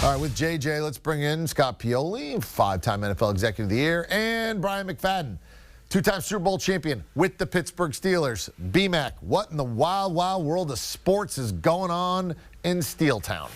All right, with JJ, let's bring in Scott Pioli, five-time NFL Executive of the Year, and Brian McFadden, two-time Super Bowl champion with the Pittsburgh Steelers. BMAC, what in the wild, wild world of sports is going on in Steeltown?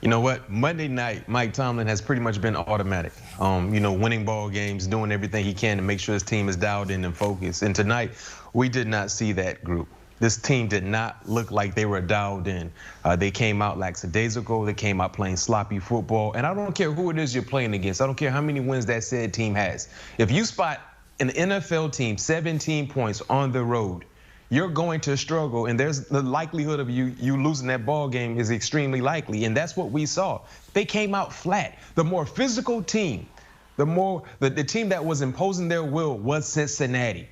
You know what? Monday night, Mike Tomlin has pretty much been automatic. Winning ball games, doing everything he can to make sure his team is dialed in and focused. And tonight, we did not see that group. This team did not look like they were dialed in. They came out lackadaisical. They came out playing sloppy football. And I don't care who it is you're playing against. I don't care how many wins that said team has. If you spot an NFL team 17 points on the road, you're going to struggle, and there's the likelihood of you losing that ball game is extremely likely, and that's what we saw. They came out flat. The more physical team, the team that was imposing their will was Cincinnati.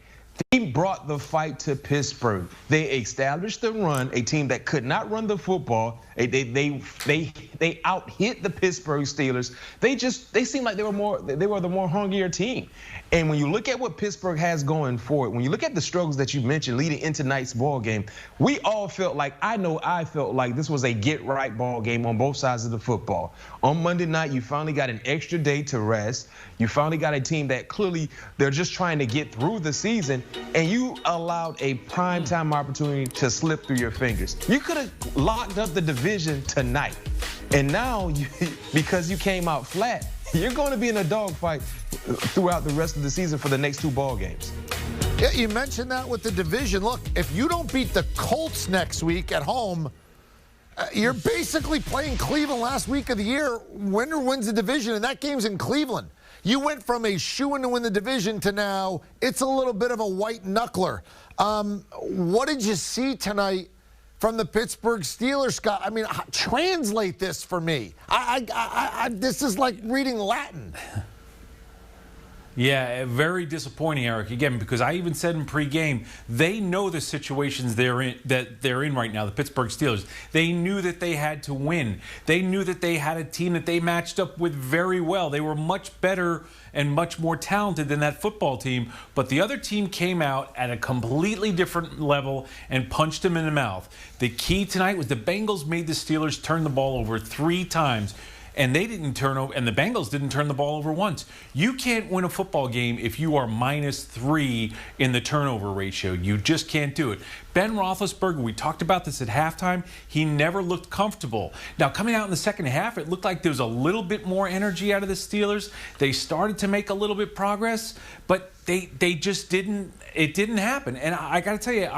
They brought the fight to Pittsburgh. They established the run, a team that could not run the football. They out-hit the Pittsburgh Steelers. They seemed like they were the more hungrier team. And when you look at what Pittsburgh has going forward, when you look at the struggles that you mentioned leading into tonight's ball game, we all felt like, I felt like this was a get-right ball game on both sides of the football. On Monday night, you finally got an extra day to rest. You finally got a team that clearly they're just trying to get through the season, and you allowed a primetime opportunity to slip through your fingers. You could have locked up the division tonight, and now, because you came out flat, you're going to be in a dogfight throughout the rest of the season for the next two ball games. Yeah, you mentioned that with the division. Look, if you don't beat the Colts next week at home, you're basically playing Cleveland last week of the year. Winner wins the division, and that game's in Cleveland. You went from a shoo-in to win the division to now it's a little bit of a white knuckler. What did you see tonight from the Pittsburgh Steelers, Scott? I mean, translate this for me. This is like reading Latin. Yeah, very disappointing, Eric. Again, because I even said in pregame, they know the situations they're in right now, the Pittsburgh Steelers. They knew that they had to win. They knew that they had a team that they matched up with very well. They were much better and much more talented than that football team. But the other team came out at a completely different level and punched them in the mouth. The key tonight was the Bengals made the Steelers turn the ball over 3 times. And they didn't turn over, and the Bengals didn't turn the ball over once. You can't win a football game if you are -3 in the turnover ratio. You just can't do it. Ben Roethlisberger, we talked about this at halftime, he never looked comfortable. Now, coming out in the second half, it looked like there was a little bit more energy out of the Steelers. They started to make a little bit progress, but they just didn't, it didn't happen. And I got to tell you,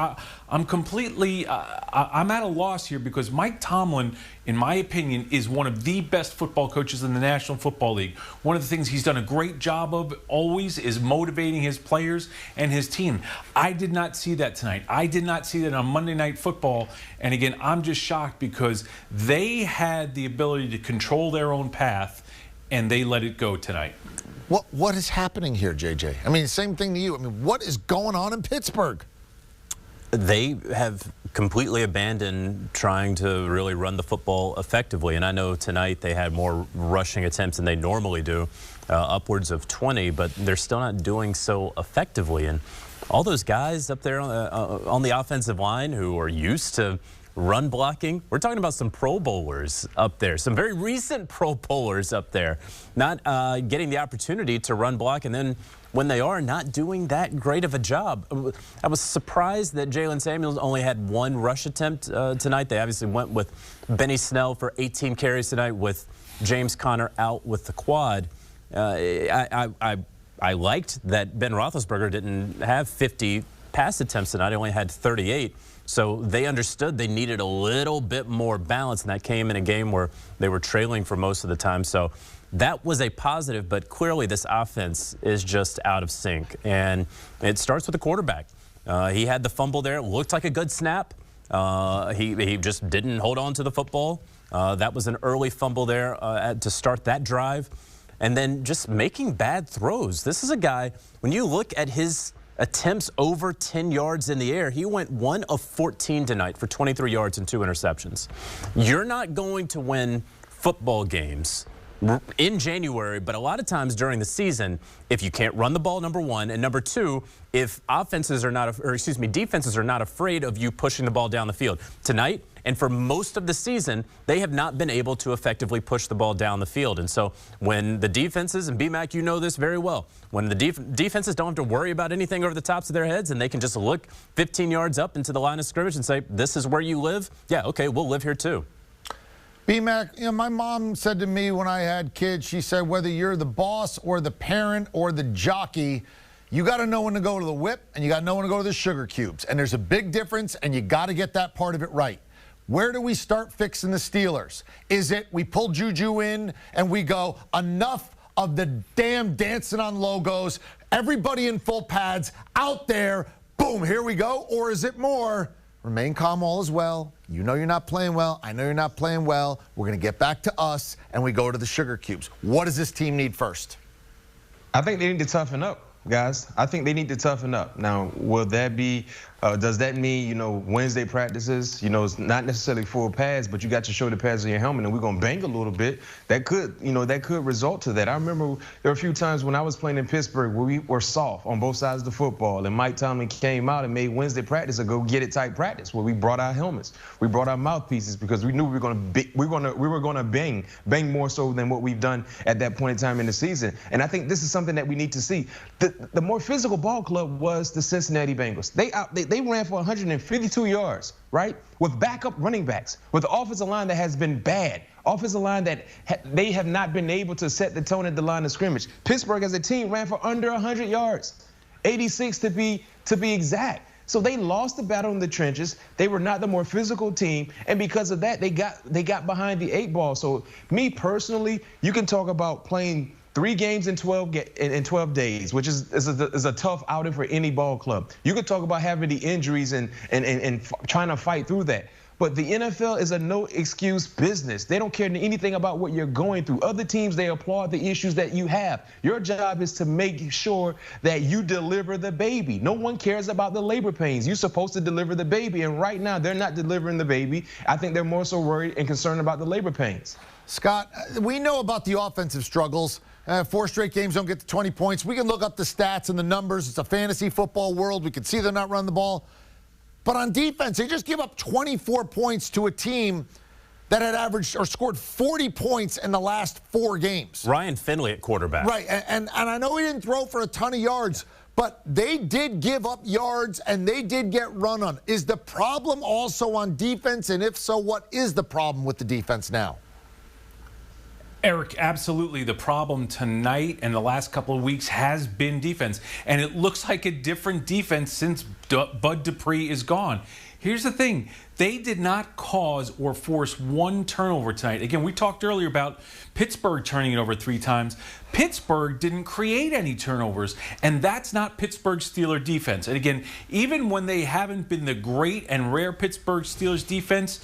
I'm completely, I'm at a loss here because Mike Tomlin, in my opinion, is one of the best football coaches in the National Football League. One of the things he's done a great job of always is motivating his players and his team. I did not see that tonight. I did not see that on Monday Night Football. And again, I'm just shocked because they had the ability to control their own path and they let it go tonight. What is happening here, JJ? I mean, same thing to you. I mean, what is going on in Pittsburgh? They have completely abandoned trying to really run the football effectively. And I know tonight they had more rushing attempts than they normally do, upwards of 20, but they're still not doing so effectively. And all those guys up there on the offensive line who are used to run blocking, we're talking about some Pro Bowlers up there, some very recent Pro Bowlers up there, not getting the opportunity to run block, and then when they are, not doing that great of a job. I was surprised that Jalen Samuels only had 1 rush attempt tonight. They obviously went with Benny Snell for 18 carries tonight with James Conner out with the quad. I liked that Ben Roethlisberger didn't have 50 pass attempts tonight. He only had 38. So they understood they needed a little bit more balance, and that came in a game where they were trailing for most of the time. So that was a positive, but clearly this offense is just out of sync. And it starts with the quarterback. He had the fumble there. It looked like a good snap. He just didn't hold on to the football. That was an early fumble there to start that drive. And then just making bad throws. This is a guy, when you look at his attempts over 10 yards in the air, he went 1 of 14 tonight for 23 yards and 2 interceptions. You're not going to win football games in January, but a lot of times during the season, if you can't run the ball, number one, and number two, if defenses are not afraid of you pushing the ball down the field. Tonight, and for most of the season, they have not been able to effectively push the ball down the field. And so when the defenses, and BMAC, you know this very well, when the defenses don't have to worry about anything over the tops of their heads and they can just look 15 yards up into the line of scrimmage and say, this is where you live, yeah, okay, we'll live here too. BMAC, you know, my mom said to me when I had kids, she said, whether you're the boss or the parent or the jockey, you got to know when to go to the whip and you got to know when to go to the sugar cubes. And there's a big difference, and you got to get that part of it right. Where do we start fixing the Steelers? Is it we pull Juju in and we go, enough of the damn dancing on logos, everybody in full pads, out there, boom, here we go? Or is it more, remain calm, all is well. You know you're not playing well. I know you're not playing well. We're going to get back to us, and we go to the sugar cubes. What does this team need first? I think they need to toughen up, guys. I think they need to toughen up. Now, will that be, does that mean, you know, Wednesday practices, you know, it's not necessarily full pads, but you got your shoulder pads on your helmet and we're going to bang a little bit. That could, you know, that could result to that. I remember there were a few times when I was playing in Pittsburgh where we were soft on both sides of the football, and Mike Tomlin came out and made Wednesday practice a go-get-it type practice where we brought our helmets, we brought our mouthpieces, because we knew we were going to bang more so than what we've done at that point in time in the season. And I think this is something that we need to see. The more physical ball club was the Cincinnati Bengals. They ran for 152 yards, right? With backup running backs, with the offensive line that has been bad, offensive line that they have not been able to set the tone at the line of scrimmage. Pittsburgh as a team ran for under 100 yards, 86 to be exact. So they lost the battle in the trenches. They were not the more physical team, and because of that, they got behind the 8 ball. So me personally, you can talk about playing 3 games in 12 days, which is a tough outing for any ball club. You could talk about having the injuries and trying to fight through that. But the NFL is a no-excuse business. They don't care anything about what you're going through. Other teams, they applaud the issues that you have. Your job is to make sure that you deliver the baby. No one cares about the labor pains. You're supposed to deliver the baby, and right now, they're not delivering the baby. I think they're more so worried and concerned about the labor pains. Scott, we know about the offensive struggles. 4 straight games don't get to 20 points. We can look up the stats and the numbers. It's a fantasy football world. We can see they're not running the ball. But on defense, they just give up 24 points to a team that had averaged or scored 40 points in the last 4 games. Ryan Finley at quarterback. Right, and I know he didn't throw for a ton of yards, but they did give up yards and they did get run on. Is the problem also on defense? And if so, what is the problem with the defense now? Eric, absolutely. The problem tonight and the last couple of weeks has been defense. And it looks like a different defense since Bud Dupree is gone. Here's the thing. They did not cause or force 1 turnover tonight. Again, we talked earlier about Pittsburgh turning it over 3 times. Pittsburgh didn't create any turnovers, and that's not Pittsburgh Steelers defense. And again, even when they haven't been the great and rare Pittsburgh Steelers defense,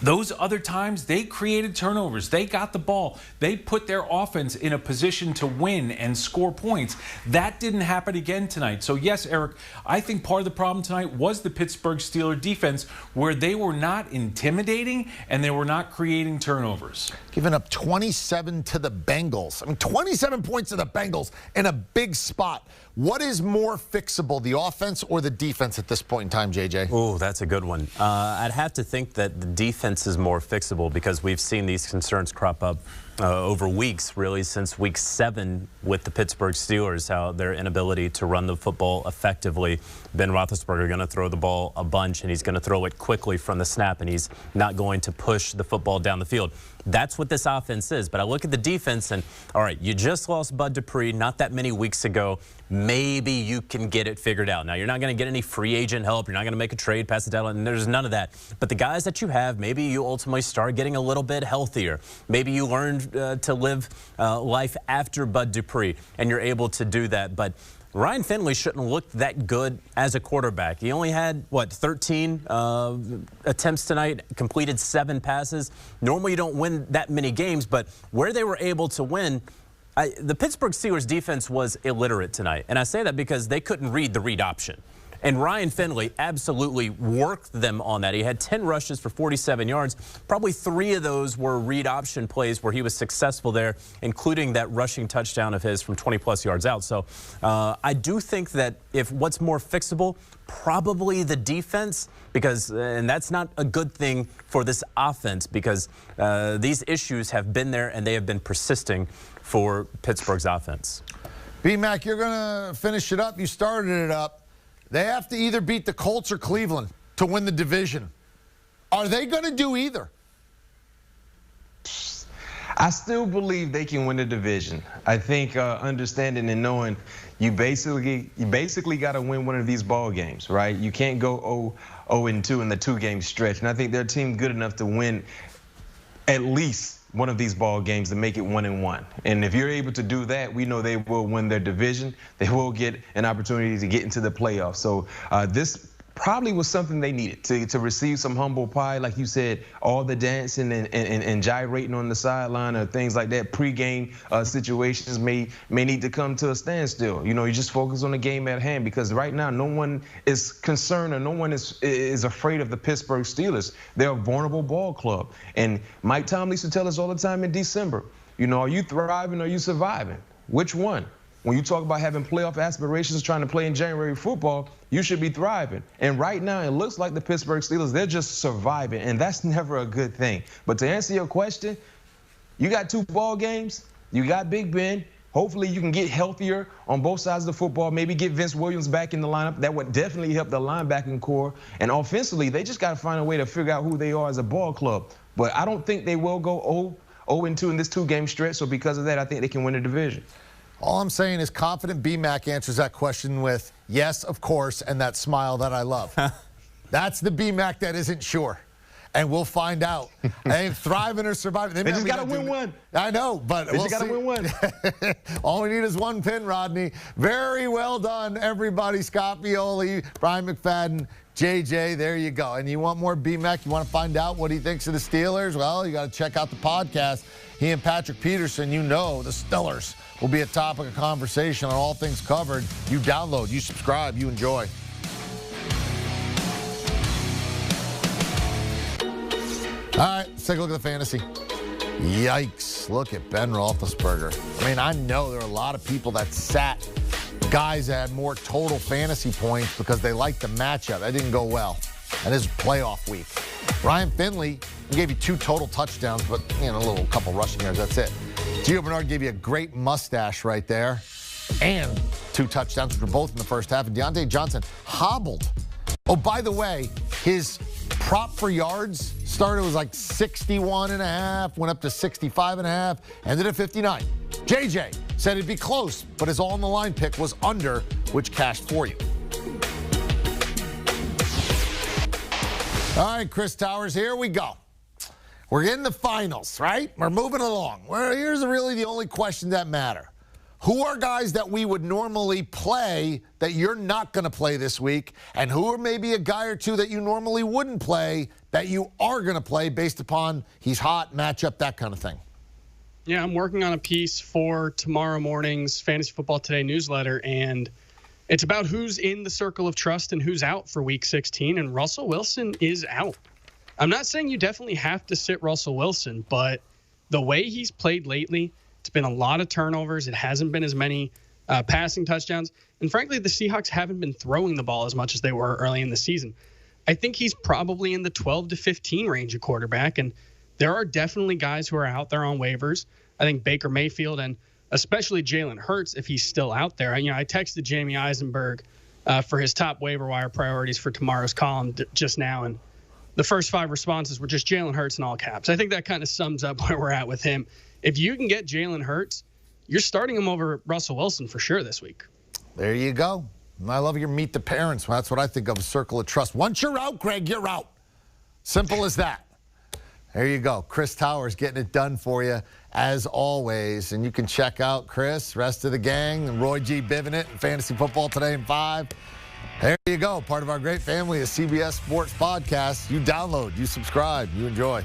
those other times, they created turnovers. They got the ball. They put their offense in a position to win and score points. That didn't happen again tonight. So, yes, Eric, I think part of the problem tonight was the Pittsburgh Steelers defense, where they were not intimidating and they were not creating turnovers. Giving up 27 to the Bengals. I mean, 27 points to the Bengals in a big spot. What is more fixable, the offense or the defense at this point in time, JJ? Oh, that's a good one. I'd have to think that the defense is more fixable, because we've seen these concerns crop up over weeks, really, since week 7 with the Pittsburgh Steelers, how their inability to run the football effectively. Ben Roethlisberger going to throw the ball a bunch, and he's going to throw it quickly from the snap, and he's not going to push the football down the field. That's what this offense is. But I look at the defense, and all right, you just lost Bud Dupree not that many weeks ago. Maybe you can get it figured out. Now, you're not going to get any free agent help. You're not going to make a trade, pass the deadline, and there's none of that. But the guys that you have, maybe you ultimately start getting a little bit healthier. Maybe you learned to live life after Bud Dupree, and you're able to do that. But Ryan Finley shouldn't look that good as a quarterback. He only had, 13 attempts tonight, completed 7 passes. Normally you don't win that many games, but where they were able to win, the Pittsburgh Steelers defense was illiterate tonight. And I say that because they couldn't read the read option. And Ryan Finley absolutely worked them on that. He had 10 rushes for 47 yards. Probably 3 of those were read option plays where he was successful there, including that rushing touchdown of his from 20-plus yards out. So I do think that if what's more fixable, probably the defense, because and that's not a good thing for this offense, because these issues have been there and they have been persisting for Pittsburgh's offense. B-Mac, you're going to finish it up. You started it up. They have to either beat the Colts or Cleveland to win the division. Are they going to do either? I still believe they can win the division. I think understanding and knowing you basically got to win one of these ball games, right? You can't go 0-2 in the 2-game stretch. And I think their team good enough to win at least one of these ball games to make it 1-1. And if you're able to do that, we know they will win their division. They will get an opportunity to get into the playoffs. So this probably was something they needed to receive some humble pie. Like you said, all the dancing and gyrating on the sideline or things like that, pregame situations may need to come to a standstill. You know, you just focus on the game at hand, because right now no one is concerned or no one is afraid of the Pittsburgh Steelers. They're a vulnerable ball club. And Mike Tomlin used to tell us all the time in December, you know, are you thriving or are you surviving? Which one? When you talk about having playoff aspirations, trying to play in January football, you should be thriving. And right now, it looks like the Pittsburgh Steelers, they're just surviving, and that's never a good thing. But to answer your question, you got 2 ball games. You got Big Ben. Hopefully, you can get healthier on both sides of the football, maybe get Vince Williams back in the lineup. That would definitely help the linebacking core. And offensively, they just got to find a way to figure out who they are as a ball club. But I don't think they will go 0-2 in this 2-game stretch, so because of that, I think they can win the division. All I'm saying is confident B-Mac answers that question with yes, of course, and that smile that I love. That's the B-Mac that isn't sure. And we'll find out. They ain't thriving or surviving. They just got to win one. I know, but they just got to win one. All we need is one pin, Rodney. Very well done, everybody. Scott Pioli, Brian McFadden, JJ, there you go. And you want more B-Mac? You want to find out what he thinks of the Steelers? Well, you got to check out the podcast. He and Patrick Peterson, you know the Steelers will be a topic of conversation on all things covered. You download, you subscribe, you enjoy. All right, let's take a look at the fantasy. Yikes, look at Ben Roethlisberger. I mean, I know there are a lot of people that sat guys that had more total fantasy points because they liked the matchup. That didn't go well. And this is playoff week. Ryan Finley gave you 2 total touchdowns, but a little couple rushing yards, that's it. Gio Bernard gave you a great mustache right there and 2 touchdowns, which were both in the first half. And Deontay Johnson hobbled. Oh, by the way, his prop for yards started was like 61.5, went up to 65.5, ended at 59. JJ said it'd be close, but his all-on-the-line pick was under, which cashed for you. All right, Chris Towers, here we go. We're in the finals, right? We're moving along. Well, here's really the only question that matter. Who are guys that we would normally play that you're not going to play this week? And who are maybe a guy or two that you normally wouldn't play that you are going to play based upon he's hot, matchup, that kind of thing? Yeah, I'm working on a piece for tomorrow morning's Fantasy Football Today newsletter, and it's about who's in the circle of trust and who's out for Week 16, and Russell Wilson is out. I'm not saying you definitely have to sit Russell Wilson, but the way he's played lately, it's been a lot of turnovers. It hasn't been as many passing touchdowns. And frankly, the Seahawks haven't been throwing the ball as much as they were early in the season. I think he's probably in the 12 to 15 range of quarterback. And there are definitely guys who are out there on waivers. I think Baker Mayfield and especially Jalen Hurts, if he's still out there. I texted Jamie Eisenberg for his top waiver wire priorities for tomorrow's column just now. And the first 5 responses were just Jalen Hurts in all caps. I think that kind of sums up where we're at with him. If you can get Jalen Hurts, you're starting him over Russell Wilson for sure this week. There you go. I love your meet the parents. That's what I think of a circle of trust. Once you're out, Greg, you're out. Simple as that. There you go. Chris Towers getting it done for you as always. And you can check out Chris, rest of the gang, and Roy G. Bivens and Fantasy Football Today in 5. There you go. Part of our great family of CBS Sports podcasts. You download, you subscribe, you enjoy.